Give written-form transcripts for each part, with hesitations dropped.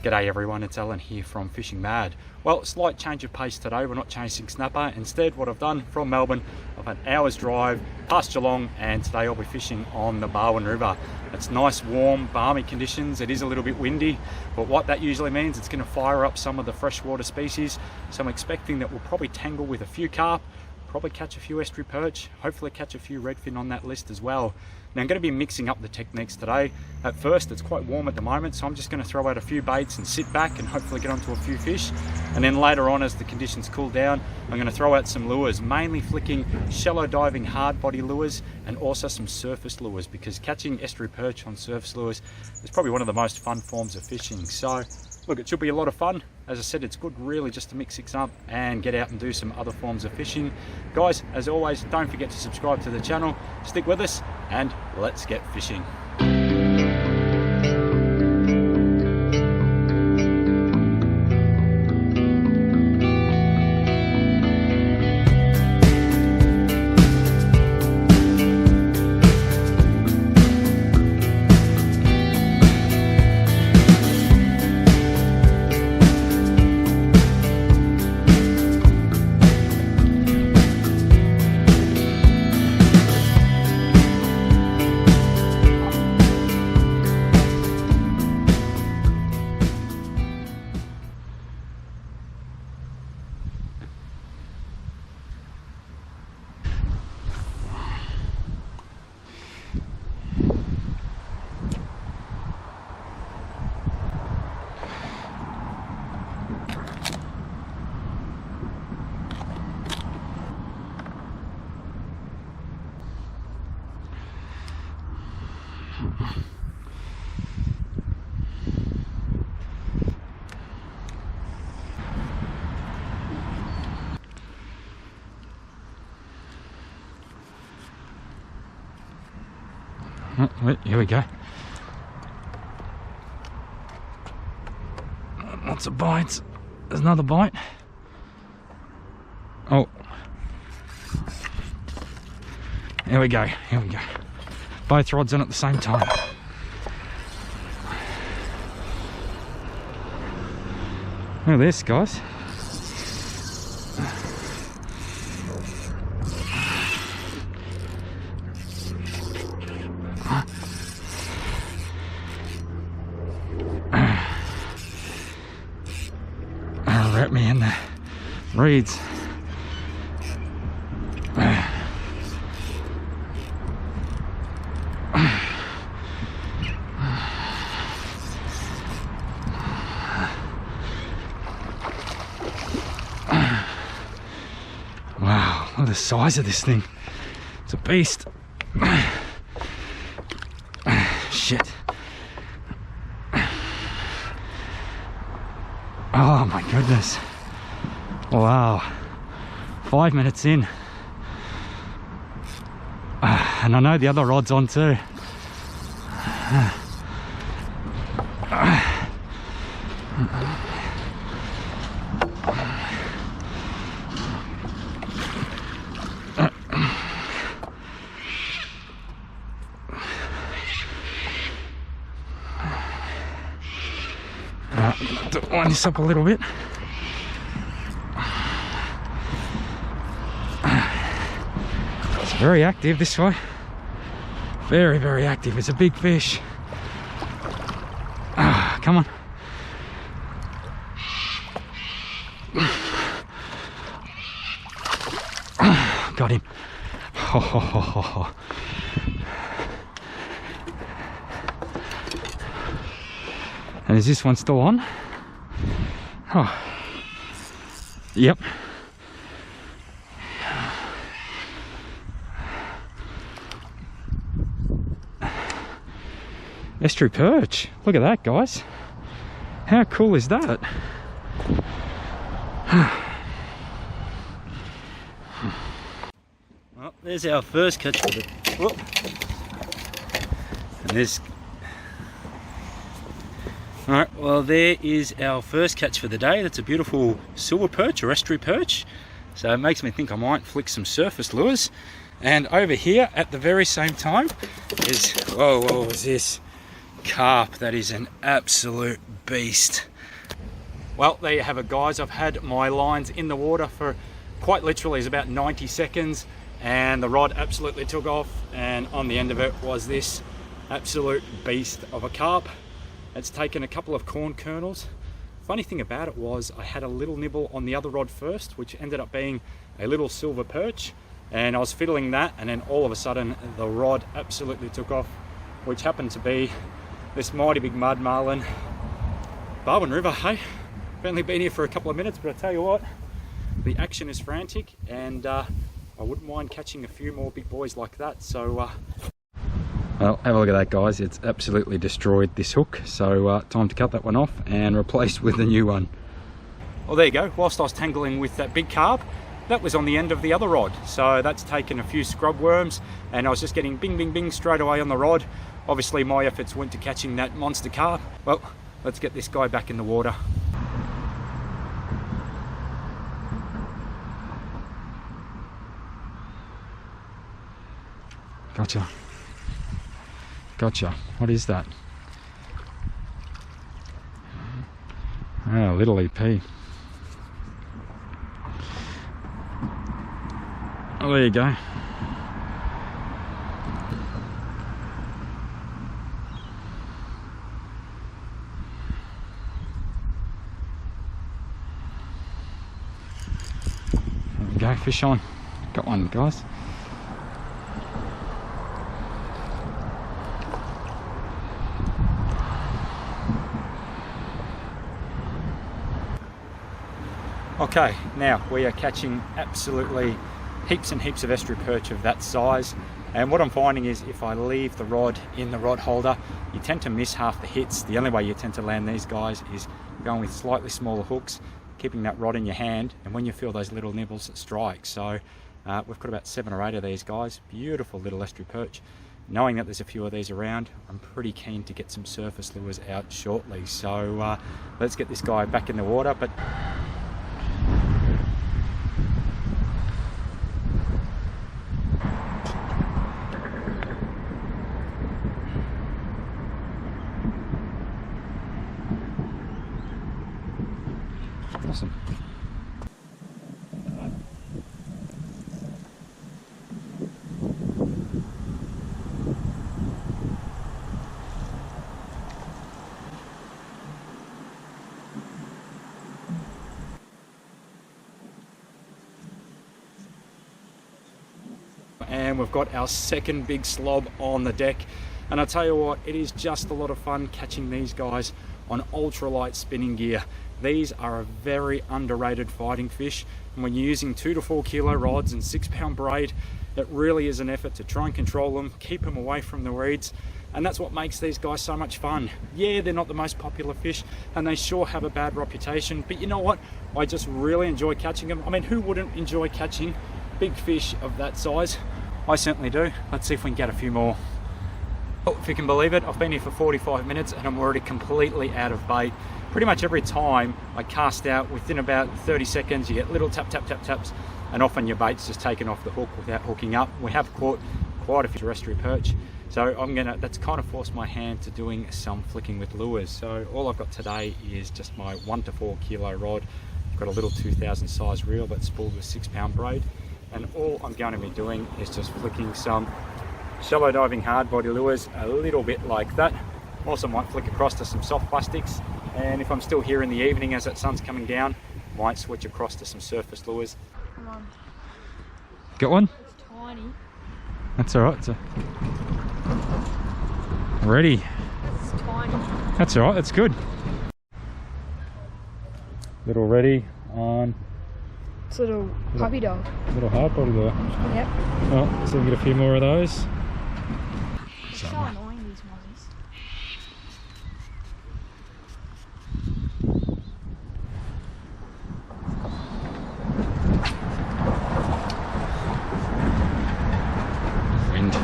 G'day everyone, it's Alan here from Fishing Mad. Well, slight change of pace today. We're not chasing snapper. Instead, what I've done from Melbourne, I've had an hour's drive past Geelong, and today I'll be fishing on the Barwon River. It's nice, warm, balmy conditions. It is a little bit windy, but what that usually means, it's going to fire up some of the freshwater species. So I'm expecting that we'll probably tangle with a few carp, probably catch a few estuary perch, hopefully catch a few redfin on that list as well. Now I'm going to be mixing up the techniques today. At first, it's quite warm at the moment, so I'm just going to throw out a few baits and sit back and hopefully get onto a few fish. And then later on, as the conditions cool down, I'm going to throw out some lures, mainly flicking shallow diving hard body lures and also some surface lures, because catching estuary perch on surface lures is probably one of the most fun forms of fishing. So look, it should be a lot of fun. As I said, it's good really just to mix things up and get out and do some other forms of fishing. Guys, as always, don't forget to subscribe to the channel, stick with us, and let's get fishing. Oh, wait, here we go. Lots of bites. There's another bite. Oh. Here we go, here we go. Both rods in at the same time. Look at this, guys. Wrap me in the reeds. Wow, look at the size of this thing. It's a beast. Shit. Oh my goodness. Wow. 5 minutes in. And I know the other rod's on too. Wind this up a little bit. It's very active this way. Very, very active. It's a big fish. Come on. Got him. And is this one still on? Oh, yep. Estuary perch. Look at that, guys. How cool is that? Well, there's our first catch for the... Whoop. And there's... Alright, well there is our first catch for the day. That's a beautiful silver perch or estuary perch. So it makes me think I might flick some surface lures. And over here at the very same time is, whoa, what is this? Carp. That is an absolute beast. Well, there you have it, guys. I've had my lines in the water for quite literally is about 90 seconds, and the rod absolutely took off, and on the end of it was this absolute beast of a carp. It's taken a couple of corn kernels. Funny thing about it was I had a little nibble on the other rod first, which ended up being a little silver perch, and I was fiddling that, and then all of a sudden the rod absolutely took off, which happened to be this mighty big mud marlin. Barwon River, hey? I've only been here for a couple of minutes, but I tell you what, the action is frantic, and I wouldn't mind catching a few more big boys like that. So well, have a look at that, guys. It's absolutely destroyed this hook, so time to cut that one off and replace with a new one. Well, there you go. Whilst I was tangling with that big carp, that was on the end of the other rod, so that's taken a few scrub worms, and I was just getting bing bing bing straight away on the rod. Obviously my efforts went to catching that monster carp. Well, let's get this guy back in the water. Gotcha. Gotcha. What is that? Oh, little EP. Oh, there you go. There we go, fish on. Got one, guys. Okay, now we are catching absolutely heaps and heaps of estuary perch of that size, and what I'm finding is if I leave the rod in the rod holder, you tend to miss half the hits. The only way you tend to land these guys is going with slightly smaller hooks, keeping that rod in your hand, and when you feel those little nibbles, strike. So we've got about 7 or 8 of these guys, beautiful little estuary perch. Knowing that there's a few of these around, I'm pretty keen to get some surface lures out shortly. So let's get this guy back in the water. But awesome. And we've got our second big slob on the deck, and I tell you what, it is just a lot of fun catching these guys on ultralight spinning gear. These are a very underrated fighting fish, and when you're using 2 to 4 kilo rods and 6-pound braid, it really is an effort to try and control them, keep them away from the weeds, and that's what makes these guys so much fun. Yeah, they're not the most popular fish, and they sure have a bad reputation, but you know what, I just really enjoy catching them. I mean, who wouldn't enjoy catching big fish of that size? I certainly do. Let's see if we can get a few more. Oh, if you can believe it, I've been here for 45 minutes and I'm already completely out of bait. Pretty much every time I cast out, within about 30 seconds, you get little tap, tap, tap, taps, and often your bait's just taken off the hook without hooking up. We have caught quite a few estuary perch, so that's kind of forced my hand to doing some flicking with lures. So all I've got today is just my 1 to 4 kilo rod. I've got a little 2000 size reel that's spooled with 6-pound braid, and all I'm going to be doing is just flicking some shallow diving hard body lures, a little bit like that. Also might flick across to some soft plastics, and if I'm still here in the evening as that sun's coming down, might switch across to some surface lures. Come on. Got one? It's tiny. That's alright. Ready. It's tiny. That's alright, that's good. Little ready on. It's a little puppy dog. Little hard body lure. Yep. Oh, so we get a few more of those. It's so annoying, these mozzies. Wind.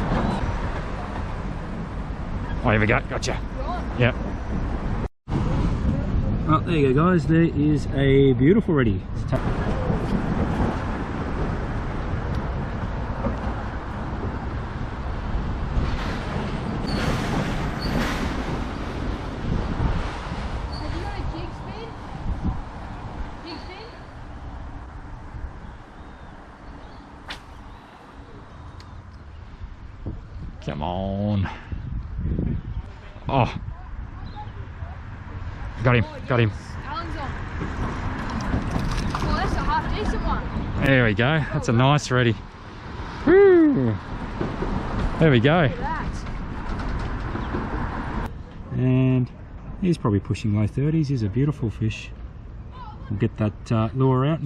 Oh, here we go. Gotcha. Yep. Oh, there you go, guys. There is a beautiful ready. Come on. Oh. Got him, got him. Alan's on. Well, that's a half decent one. There we go. That's a nice ready. Woo. There we go. Look at that. And he's probably pushing low 30s. He's a beautiful fish. We'll get that lure out.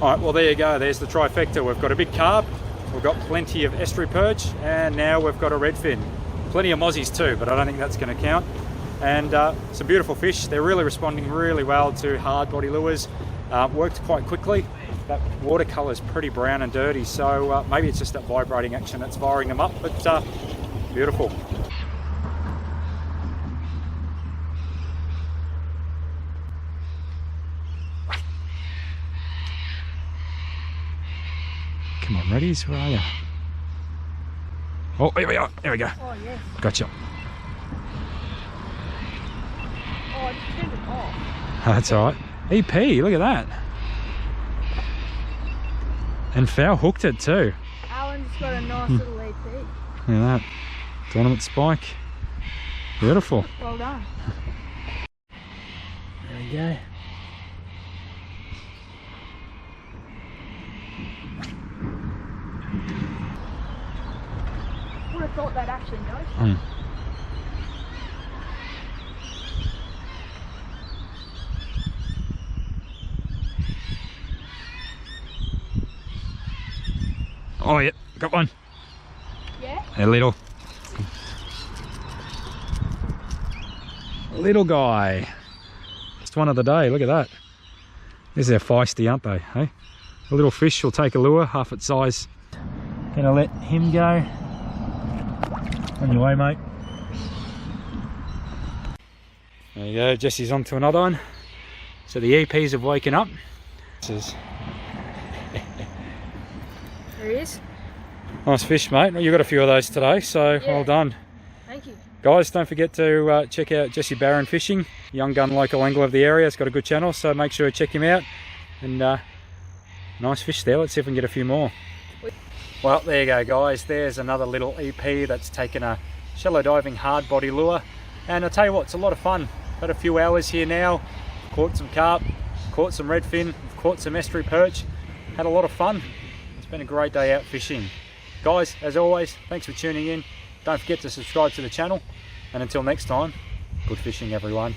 All right, well, there you go. There's the trifecta. We've got a big carp, we've got plenty of estuary perch, and now we've got a redfin. Plenty of mozzies too, but I don't think that's going to count. And some beautiful fish. They're really responding really well to hard body lures. Worked quite quickly. That watercolour is pretty brown and dirty, so maybe it's just that vibrating action that's firing them up, but beautiful. Come on, reddies, where are you? Oh, here we are. There we go. Oh, yes. Gotcha. Oh, I just turned it off. That's all right. EP, look at that. And foul hooked it too. Alan's got a nice little EP. Look at that. Tournament spike. Beautiful. Well done. There we go. Would have thought that actually noticed. Oh yeah, got one. Yeah? A little guy. Just one of the day, look at that. These are feisty, aren't they? Hey? A little fish will take a lure, half its size. Gonna let him go. On your way, mate. There you go, Jesse's on to another one. So the EPs have woken up. This is There he is. nice fish, mate. You got a few of those today, so Yeah. well done. Thank you. Guys, don't forget to check out Jesse Barwon Fishing, young gun local angler of the area. It's got a good channel, so make sure to check him out. And nice fish there. Let's see if we can get a few more. Well, there you go, guys. There's another little EP that's taken a shallow diving hard body lure. And I'll tell you what, it's a lot of fun. Had a few hours here now. Caught some carp, caught some redfin, caught some estuary perch. Had a lot of fun. It's been a great day out fishing. Guys, as always, thanks for tuning in. Don't forget to subscribe to the channel. And until next time, good fishing, everyone.